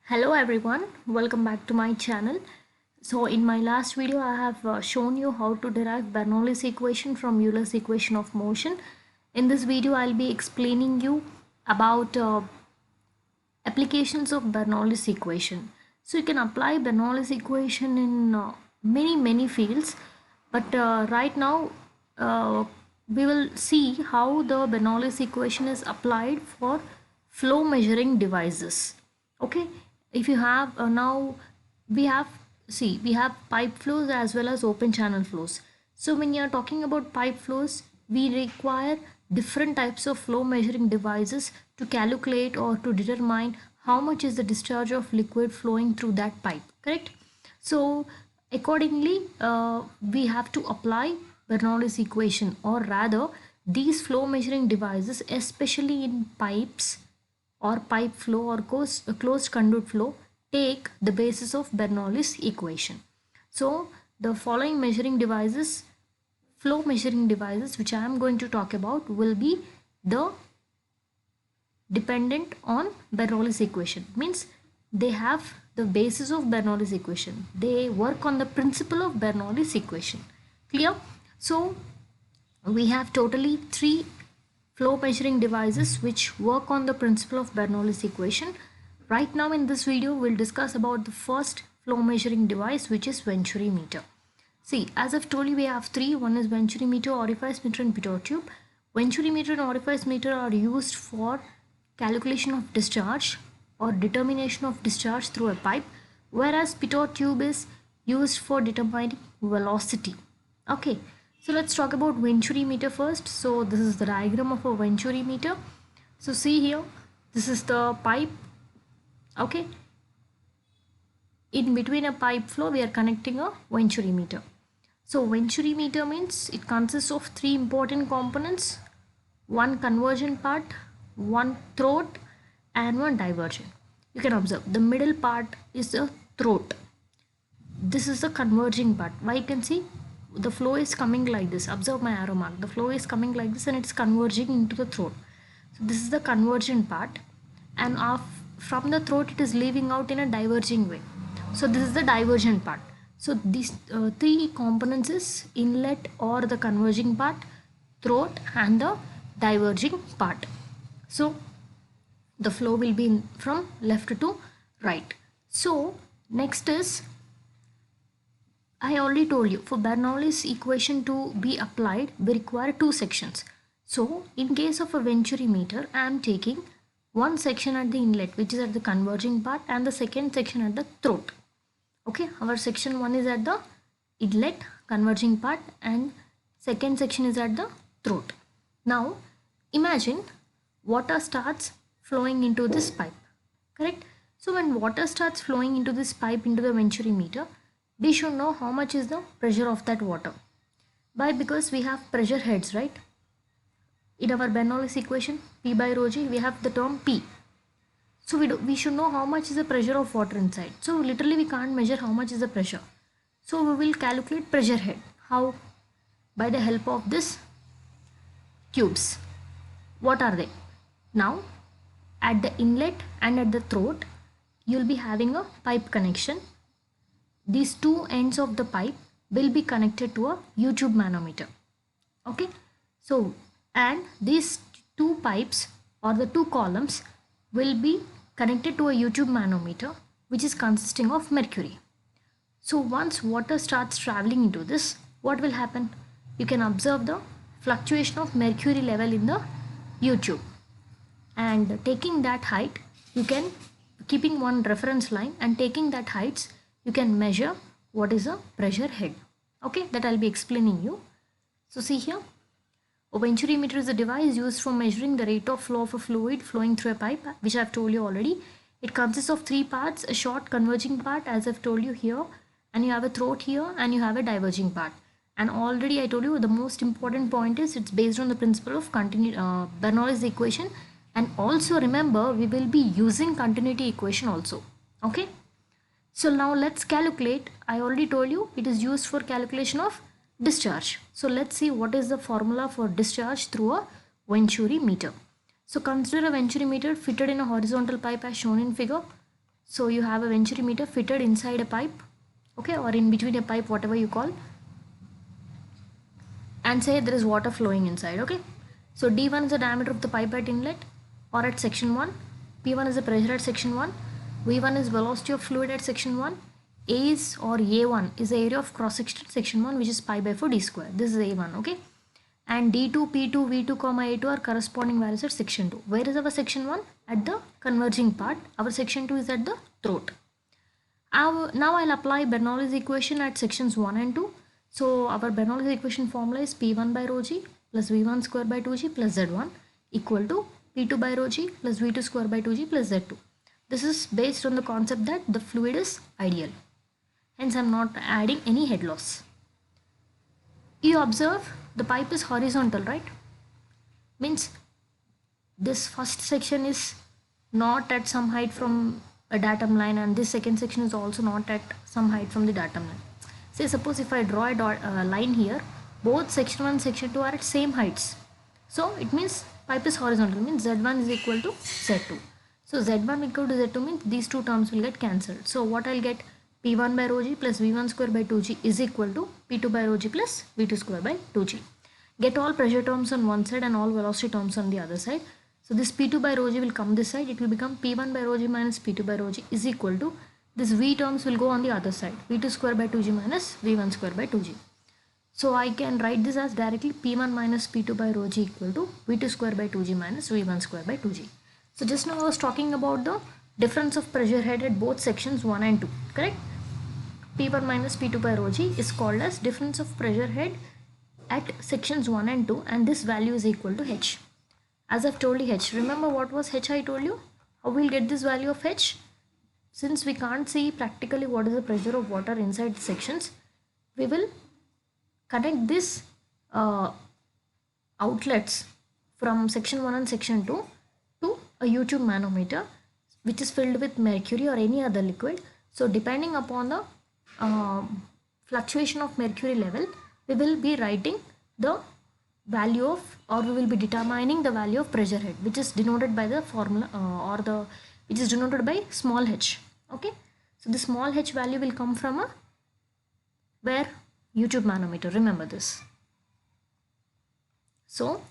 Hello everyone, welcome back to my channel. So in my last video I have shown you how to derive Bernoulli's equation from Euler's equation of motion. In this video I'll be explaining you about applications of Bernoulli's equation. So you can apply Bernoulli's equation in many fields, but right now we will see how the Bernoulli's equation is applied for flow measuring devices. Okay, if you have now we have we have pipe flows as well as open channel flows. So when you are talking about pipe flows, we require different types of flow measuring devices to calculate or to determine how much is the discharge of liquid flowing through that pipe, correct? So accordingly we have to apply Bernoulli's equation, or rather these flow measuring devices, especially in pipes or pipe flow or closed conduit flow, take the basis of Bernoulli's equation. So the following flow measuring devices which I am going to talk about will be the dependent on Bernoulli's equation. Means they have the basis of Bernoulli's equation. They work on the principle of Bernoulli's equation. Clear? So we have totally three flow measuring devices which work on the principle of Bernoulli's equation. Right now in this video we'll discuss about the first flow measuring device, which is Venturi meter. See, as I've told you, we have three. One is Venturi meter, orifice meter and pitot tube. Venturi meter and orifice meter are used for calculation of discharge or determination of discharge through a pipe, whereas pitot tube is used for determining velocity. Okay, so let's talk about Venturi meter first. So this is the diagram of a Venturi meter. So see here, this is the pipe. Okay, in between a pipe flow we are connecting a Venturi meter. So Venturi meter means it consists of three important components: one convergent part, one throat and one divergent. You can observe the middle part is the throat. This is the converging part. Why? You can see the flow is coming like this. Observe my arrow mark. The flow is coming like this and it's converging into the throat. So this is the convergent part, and from the throat it is leaving out in a diverging way. So this is the divergent part. So these three components is inlet or the converging part, throat and the diverging part. So the flow will be from left to right. So next is, I already told you, for Bernoulli's equation to be applied we require two sections. So in case of a Venturi meter I am taking one section at the inlet, which is at the converging part, and the second section at the throat. Okay, our section 1 is at the inlet converging part and second section is at the throat. Now imagine water starts flowing into this pipe, correct? So when water starts flowing into this pipe into the Venturi meter, we should know how much is the pressure of that water. Why? Because we have pressure heads, right? In our Bernoulli's equation, P by rho g, we have the term P. So we should know how much is the pressure of water inside. So literally we can't measure how much is the pressure. So we will calculate pressure head. How? By the help of this tubes. What are they? Now at the inlet and at the throat you will be having a pipe connection. These two ends of the pipe will be connected to a U-tube manometer. Okay, so and these two pipes or the two columns will be connected to a U-tube manometer, which is consisting of mercury. So once water starts traveling into this, what will happen? You can observe the fluctuation of mercury level in the U-tube, and taking that height, you can, keeping one reference line and taking that heights, you can measure what is a pressure head. Okay, that I'll be explaining you. So see here, a Venturi meter is a device used for measuring the rate of flow of a fluid flowing through a pipe, which I've told you already. It consists of three parts: a short converging part, as I've told you here, and you have a throat here, and you have a diverging part. And already I told you the most important point is it's based on the principle of Bernoulli's equation, and also remember we will be using continuity equation also. Okay, so now let's calculate. I already told you it is used for calculation of discharge. So let's see what is the formula for discharge through a Venturi meter. So consider a Venturi meter fitted in a horizontal pipe as shown in figure. So you have a venturi meter fitted inside a pipe, okay, or in between a pipe, whatever you call, and say there is water flowing inside, okay. So D1 is the diameter of the pipe at inlet or at section 1, P1 is the pressure at section 1, V1 is velocity of fluid at section 1, A is or A1 is the area of cross section section 1, which is pi by 4 d square. This is A1, okay. And D2, P2, V2, A2 are corresponding values at section 2. Where is our section 1? At the converging part. Our section 2 is at the throat. Now I'll apply Bernoulli's equation at sections 1 and 2. So our Bernoulli's equation formula is P1 by rho g plus V1 square by 2g plus Z1 equal to P2 by rho g plus V2 square by 2g plus Z2. This is based on the concept that the fluid is ideal. Hence I'm not adding any head loss. You observe the pipe is horizontal, right? Means this first section is not at some height from a datum line, and this second section is also not at some height from the datum line. Say suppose if I draw a line here, both section 1 and section 2 are at same heights. So it means pipe is horizontal, means Z1 is equal to Z2. So Z1 equal to Z2 means these two terms will get cancelled. So what I'll get, P1 by rho g plus V1 square by 2g is equal to P2 by rho g plus V2 square by 2g. Get all pressure terms on one side and all velocity terms on the other side. So this P2 by rho g will come this side. It will become P1 by rho g minus P2 by rho g is equal to, this V terms will go on the other side, V2 square by 2g minus V1 square by 2g. So I can write this as directly P1 minus P2 by rho g equal to V2 square by 2g minus V1 square by 2g. So just now I was talking about the difference of pressure head at both sections 1 and 2, correct? P1 minus P2 by rho g is called as difference of pressure head at sections 1 and 2, and this value is equal to h. As I've told you h, remember what was h I told you? How we'll get this value of h? Since we can't see practically what is the pressure of water inside the sections, we will connect this outlets from section 1 and section 2 to a U-tube manometer, which is filled with mercury or any other liquid. So depending upon the fluctuation of mercury level, we will be writing the value of, or we will be determining the value of pressure head, which is denoted by the formula which is denoted by small h, okay. So the small h value will come from a where U-tube manometer, remember this. So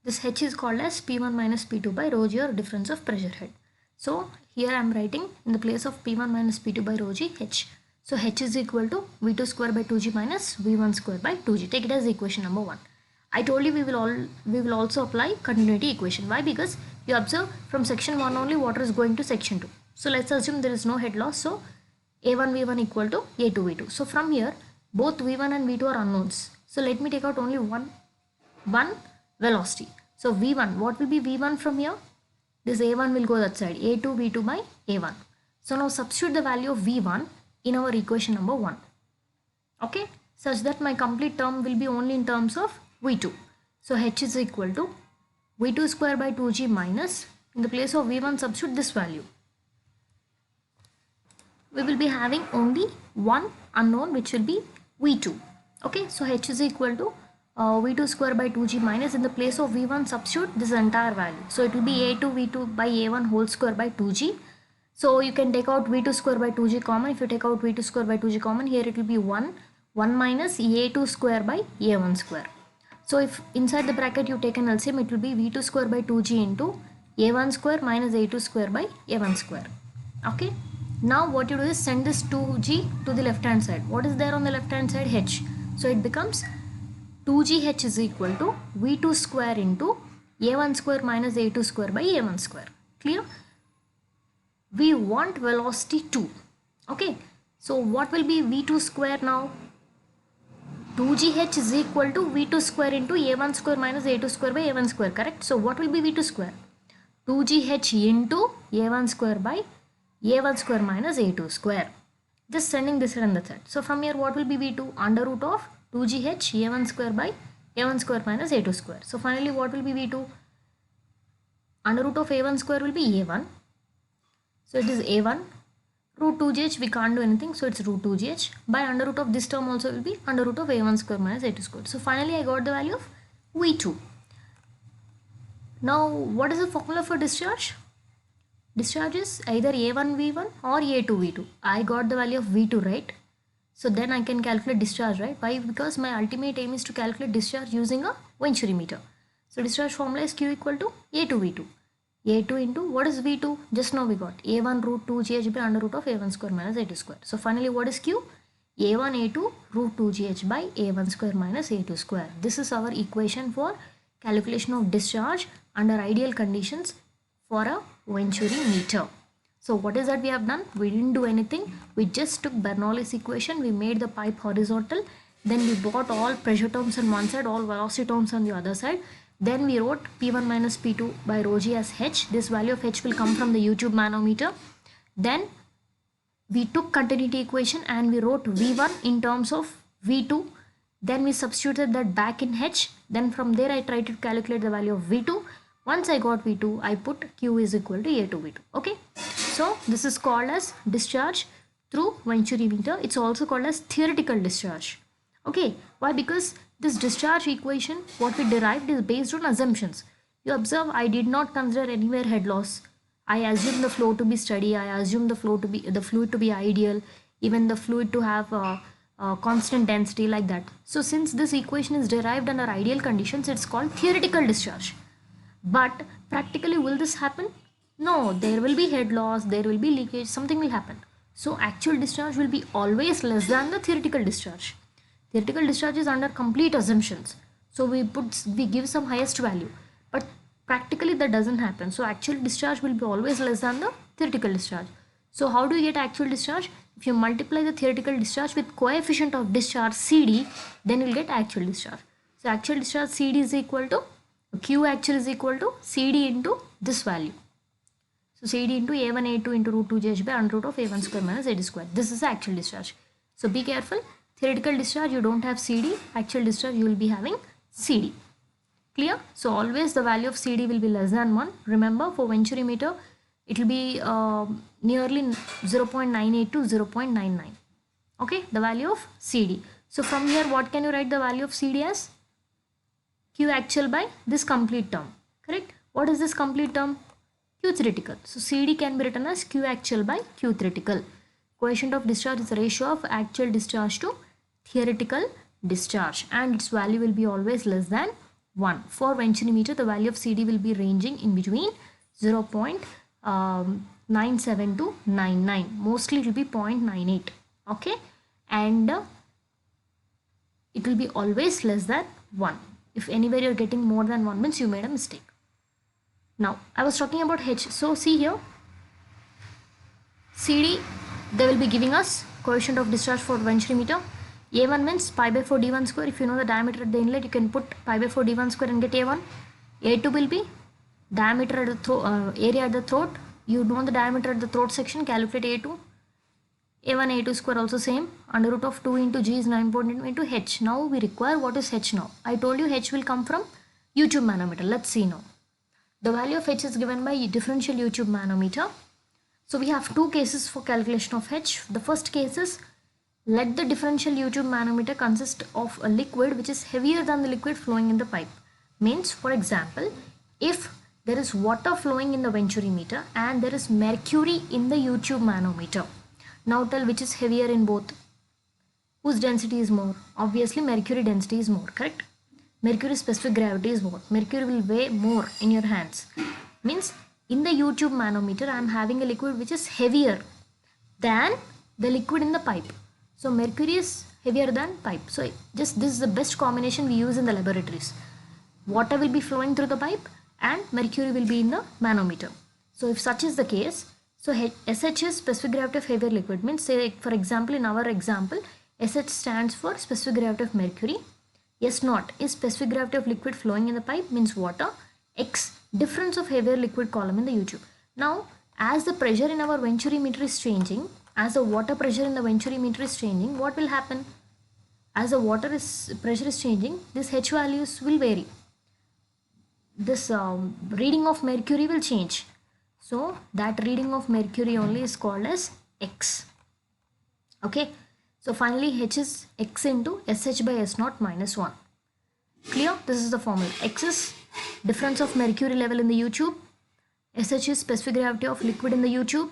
this h is called as P1 minus P2 by rho g, or difference of pressure head. So here I am writing in the place of P1 minus P2 by rho g h. So h is equal to V2 square by 2g minus V1 square by 2g. Take it as equation number 1. I told you we will also apply continuity equation. Why? Because you observe from section 1 only water is going to section 2. So let's assume there is no head loss. So A1 V1 equal to A2 V2. So from here both V1 and V2 are unknowns. So let me take out only one velocity. So V1, what will be V1 from here? This A1 will go that side, A2 V2 by A1. So now substitute the value of V1 in our equation number 1, okay, such that my complete term will be only in terms of V2. So h is equal to V2 square by 2g minus, in the place of V1 substitute this value. We will be having only one unknown, which will be V2, okay. So h is equal to V2 square by 2g minus, in the place of V1 substitute this entire value. So it will be A2 V2 by A1 whole square by 2g. So you can take out V2 square by 2g common. If you take out V2 square by 2g common, here it will be 1 minus A2 square by A1 square. So if inside the bracket you take an LCM, it will be V2 square by 2g into A1 square minus A2 square by A1 square, okay. Now what you do is send this 2g to the left hand side. What is there on the left hand side? H. So it becomes 2gh is equal to V2 square into A1 square minus A2 square by A1 square. Clear? We want velocity 2, okay. So what will be V2 square now? 2gh is equal to V2 square into A1 square minus A2 square by A1 square, correct? So what will be V2 square? 2gh into A1 square by A1 square minus A2 square. Just sending this and that side. So from here what will be V2? Under root of 2gh A1 square by A1 square minus A2 square. So finally what will be V2? Under root of A1 square will be A1. So it is A1. Root 2gh we can't do anything, so it's root 2gh. By under root of this term also will be under root of A1 square minus A2 square. So finally I got the value of V2. Now what is the formula for discharge? Discharge is either A1 V1 or A2 V2. I got the value of V2, right? So then I can calculate discharge, right? Why? Because my ultimate aim is to calculate discharge using a Venturi meter. So discharge formula is Q equal to A2 V2. A2 into what is V2? Just now we got A1 root 2 GH by under root of A1 square minus A2 square. So finally what is Q? A1 A2 root 2 GH by A1 square minus A2 square. This is our equation for calculation of discharge under ideal conditions for a Venturi meter. So what is that we have done? We didn't do anything. We just took Bernoulli's equation. We made the pipe horizontal. Then we brought all pressure terms on one side, all velocity terms on the other side. Then we wrote P1 minus P2 by rho g as h. This value of h will come from the YouTube manometer. Then we took continuity equation and we wrote V1 in terms of V2. Then we substituted that back in h. Then from there I tried to calculate the value of V2. Once I got V2, I put Q is equal to A2 V2. Okay. So this is called as discharge through Venturi meter. It's also called as theoretical discharge. Okay. Why? Because this discharge equation, what we derived is based on assumptions. You observe, I did not consider anywhere head loss. I assume the flow to be steady. I assume the fluid to be ideal. Even the fluid to have constant density like that. So since this equation is derived under ideal conditions, it's called theoretical discharge. But practically, will this happen? No, there will be head loss, there will be leakage, something will happen. So actual discharge will be always less than the theoretical discharge. Theoretical discharge is under complete assumptions. So we give some highest value. But practically that doesn't happen. So actual discharge will be always less than the theoretical discharge. So how do you get actual discharge? If you multiply the theoretical discharge with coefficient of discharge CD, then you'll get actual discharge. So actual discharge CD is equal to Q actual is equal to CD into this value. So CD into A1 A2 into root 2 GH by under root of A1 square minus A2 square. This is the actual discharge. So be careful. Theoretical discharge you don't have CD. Actual discharge you will be having CD. Clear? So always the value of CD will be less than 1. Remember, for Venturi meter it will be nearly 0.98 to 0.99. Okay, the value of CD. So from here what can you write the value of CD as? Q actual by this complete term, correct? What is this complete term? Q theoretical. So CD can be written as Q actual by Q theoretical. Coefficient of discharge is the ratio of actual discharge to theoretical discharge, and its value will be always less than 1. For Venturi meter, the value of CD will be ranging in between 0.97 to 99. Mostly it will be 0.98. Okay, and it will be always less than 1. If anywhere you're getting more than 1 means you made a mistake. Now I was talking about H. So see here, CD, they will be giving us coefficient of discharge for Venturi meter. A1 means pi by 4 d1 square. If you know the diameter at the inlet, you can put pi by 4 d1 square and get A1. A2 will be diameter at the throat, area at the throat. You know the diameter at the throat section, calculate A2. A1 A2 square also same. Under root of 2 into G is 9.8 into H. Now we require what is H now. I told you H will come from YouTube manometer. Let's see now. The value of H is given by differential YouTube manometer. So we have two cases for calculation of H. The first case is, let the differential YouTube manometer consist of a liquid which is heavier than the liquid flowing in the pipe. Means, for example, if there is water flowing in the Venturi meter and there is mercury in the YouTube manometer. Now tell which is heavier in both. Whose density is more? Obviously mercury density is more, correct? Mercury specific gravity is more. Mercury will weigh more in your hands. Means in the YouTube manometer I am having a liquid which is heavier than the liquid in the pipe. So mercury is heavier than pipe. So just this is the best combination we use in the laboratories. Water will be flowing through the pipe and mercury will be in the manometer. So if such is the case, so SH is specific gravity of heavier liquid. Means, say for example, in our example, SH stands for specific gravity of mercury. S0 is specific gravity of liquid flowing in the pipe, means water. X, difference of heavier liquid column in the YouTube. Now as the pressure in our Venturi meter is changing, as the water pressure in the Venturi meter is changing, what will happen? As the pressure is changing, this H values will vary. This reading of mercury will change. So that reading of mercury only is called as X. Okay. So finally H is X into SH by S0 minus 1. Clear? This is the formula. X is difference of mercury level in the YouTube. SH is specific gravity of liquid in the U tube.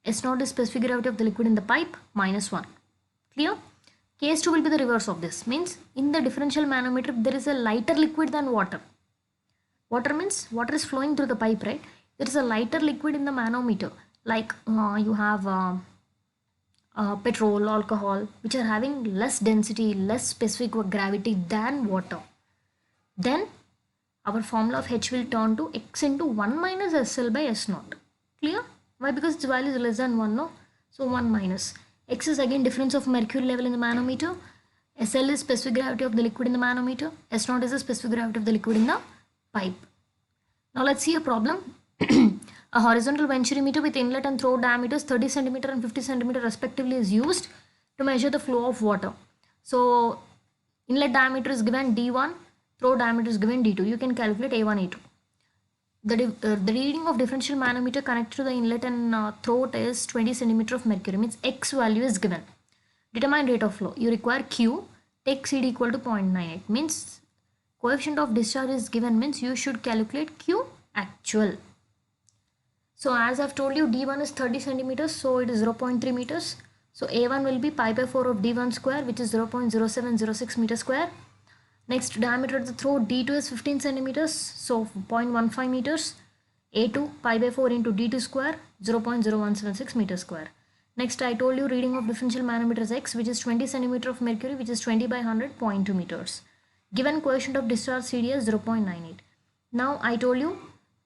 S0 is specific gravity of the liquid in the pipe, -1. Clear? Case 2 will be the reverse of this. Means in the differential manometer, there is a lighter liquid than water. Water means water is flowing through the pipe, right? There is a lighter liquid in the manometer. Like you have petrol, alcohol, which are having less density, less specific gravity than water. Then our formula of H will turn to X into 1 minus SL by S0. Clear? Why? Because its value is less than 1, no? So 1 minus. X is again difference of mercury level in the manometer. SL is specific gravity of the liquid in the manometer. S0 is the specific gravity of the liquid in the pipe. Now let's see a problem. A horizontal venturimeter with inlet and throat diameters 30 cm and 50 cm respectively is used to measure the flow of water. So inlet diameter is given D1, throat diameter is given D2. You can calculate A1, A2. The reading of differential manometer connected to the inlet and throat is 20 cm of mercury. Means X value is given. Determine rate of flow. You require Q. Take CD equal to 0.98. Means coefficient of discharge is given. Means you should calculate Q actual. So as I've told you, D1 is 30 centimeters, so it is 0.3 meters. So A1 will be pi by 4 of D1 square, which is 0.0706 meter square. Next, diameter of the throat D2 is 15 centimeters, so 0.15 meters. A2 pi by 4 into D2 square, 0.0176 meter square. Next, I told you reading of differential manometer is X, which is 20 centimeter of mercury, which is 20 by 100, 0.2 meters. Given coefficient of discharge CD is 0.98. Now I told you,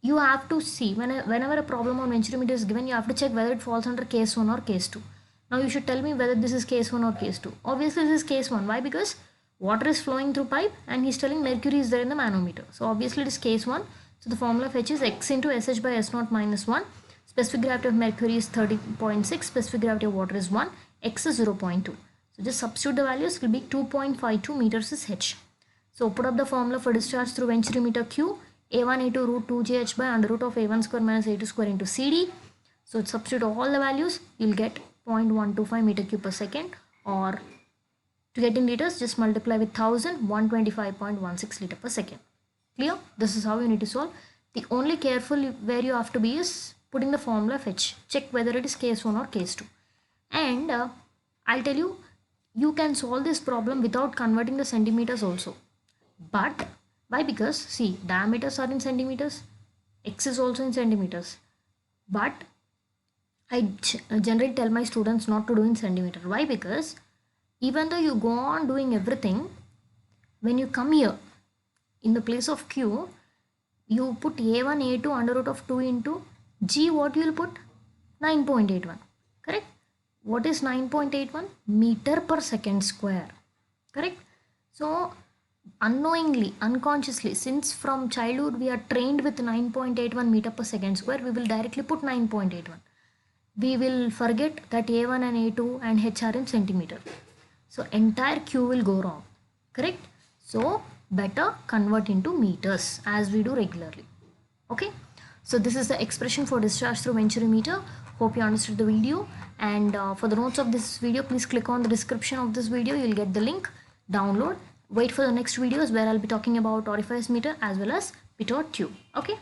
you have to see whenever a problem on venturimeter is given, you have to check whether it falls under case 1 or case 2. Now you should tell me whether this is case 1 or case 2. Obviously this is case 1. Why? Because water is flowing through pipe and he's telling mercury is there in the manometer. So obviously it is case 1. So the formula of H is X into SH by S0 minus 1. Specific gravity of mercury is 30.6. Specific gravity of water is 1. X is 0.2. So just substitute the values, will be 2.52 meters is H. So put up the formula for discharge through venturimeter Q. A1 A2 root 2JH by under root of A1 square minus A2 square into CD. So substitute all the values, you'll get 0.125 meter cube per second, or to get in liters, just multiply with 1000, 125.16 liter per second. Clear? This is how you need to solve. The only careful where you have to be is putting the formula of H. Check whether it is case 1 or case 2. And I'll tell you, you can solve this problem without converting the centimeters also. But why? Because see, diameters are in centimeters, X is also in centimeters. But I generally tell my students not to do in centimeter. Why? Because even though you go on doing everything, when you come here, in the place of Q, you put A1, A2 under root of 2 into G, what you will put? 9.81. Correct? What is 9.81? Meter per second square. Correct? So unknowingly, unconsciously, since from childhood we are trained with 9.81 meter per second square, we will directly put 9.81. We will forget that A1 and A2 and H are in centimeter. So entire Q will go wrong. Correct? So better convert into meters as we do regularly. Okay? So this is the expression for discharge through venturimeter. Hope you understood the video. And for the notes of this video, please click on the description of this video. You'll get the link. Download. Wait for the next videos where I'll be talking about orifice meter as well as pitot tube. Okay.